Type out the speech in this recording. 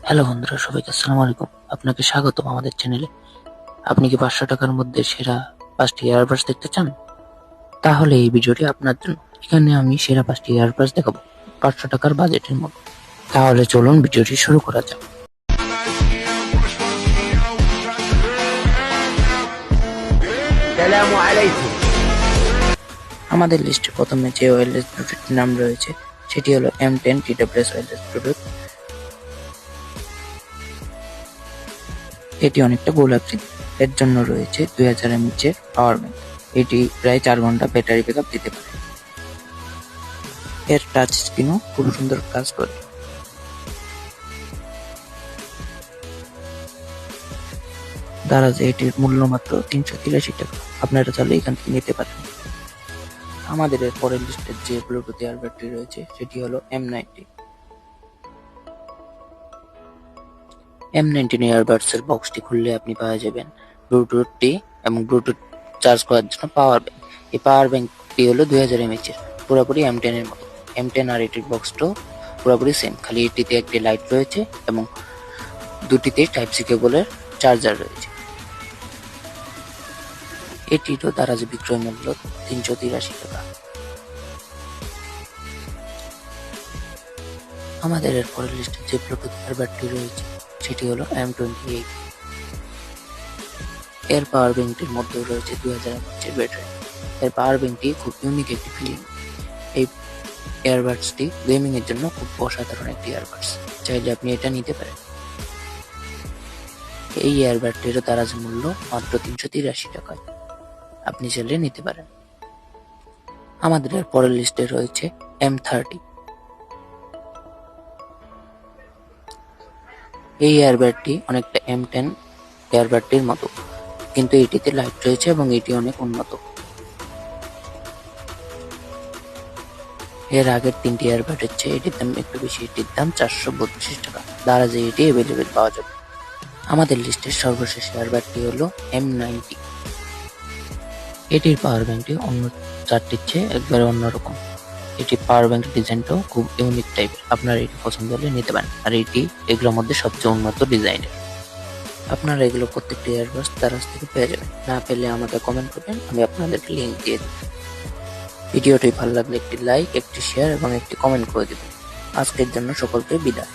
Hello বন্ধুরা, সবাইকে আসসালামু আলাইকুম। আপনাকে স্বাগতম আমাদের চ্যানেলে। আপনি কি 500 টাকার মধ্যে সেরা 5টি ইয়ারবাডস দেখতে চান? তাহলে এই ভিডিওটি আপনার জন্য। এখানে আমি সেরা 5টি ইয়ারবাডস দেখাবো 500 টাকার বাজেটের মধ্যে। তাহলে চলুন ভিডিওটি শুরু করা যাক। السلام عليكم। আমাদের লিস্টে প্রথমে যে ওয়্যারলেস ব্লুটুথটির নাম রয়েছে সেটি হলো M10 TWS ওয়্যারলেস ব্লুটুথ। এটি অনেকটা গোল আকৃতি। এর জন্য রয়েছে 2000 mAh এর পাওয়ার ব্যাংক। এটি প্রায় 4 ঘন্টা ব্যাটারি ব্যাকআপ দিতে পারে। এর টাচ স্ক্রিনও খুব সুন্দর কাজ করে। দারাজে এটির মূল্য মাত্র 383 টাকা। আপনারা চাইলে এখান থেকে নিতে পারেন। আমাদের এর পরের লিস্টের যে ব্লুটুথ ইয়ারবাডটি রয়েছে সেটি হলো M19। M19 ইয়ারবাডস এর বক্সটি খুললে আপনি পেয়ে যাবেন ব্লুটুথটি এবং ব্লুটুথ চার্জ করার জন্য পাওয়ার ব্যাংক। এই পাওয়ার ব্যাংকটি হলো 2000 mAh এর, পুরোপুরি M10 এর মতো। M10 আর এটির বক্সটাও পুরোপুরি সেম, খালি এটিতে একটি লাইট রয়েছে এবং দুটিতে টাইপ সি কেবলের চার্জার রয়েছে। এটিরও দারাজে বিক্রয় মূল্য 383 টাকা। আমাদের এর পরের লিস্টে যে ব্লুটুথ ইয়ারবাডটি রয়েছে সেটি হলো M28। এর পাওয়ার ব্যাংকটির মধ্যেও রয়েছে 2000 mAh এর ব্যাটারি। এর পাওয়ার ব্যাংকটি খুব ইউনিক একটি ফিলিং। এই ইয়ারবাডসটি গেমিং এর জন্য খুব অসাধারণ একটি ইয়ারবাডস। চাইলে আপনি এটা নিতে পারেন। এই ইয়ারবাডটিরও দারাজ মূল্য মাত্র 383 টাকায়। আপনি চাইলে নিতে পারেন। আমাদের এর পরের লিস্টে রয়েছে M30। এই ইয়ারবাডটি অনেকটা M10 ইয়ারবাডটির মতো, কিন্তু এটিতে লাইট রয়েছে এবং এটি অনেক উন্নত। এর আগের 3টি ইয়ারবাডের চেয়ে এটির দাম একটু বেশি। এটির দাম 432 টাকা। দারাজে এটি অ্যাভেলেবেল পাওয়া যাবে। আমাদের লিস্টের সর্বশেষ ইয়ারবাডটি হলো M90। এটির পাওয়ার ব্যাংকটি অন্য 4টির চেয়ে একবারে অন্যরকম। এটির পাওয়ার ব্যাংকের ডিজাইনটাও খুব ইউনিক টাইপের। আপনার এটি পছন্দ হলে নিতে পারেন। আর এটি এগুলোর মধ্যে সবচেয়ে উন্নত ডিজাইনের। আপনারা এগুলো প্রত্যেকটি ইয়ারবাডস দারাজ থেকে পেয়ে যাবেন। না পেলে আমাকে কমেন্ট করবেন, আমি আপনাদেরকে লিঙ্ক দিয়ে দেব। ভিডিওটি ভালো লাগলে একটি লাইক, একটি শেয়ার এবং একটি কমেন্ট করে দেবেন। আজকের জন্য সকলকে বিদায়।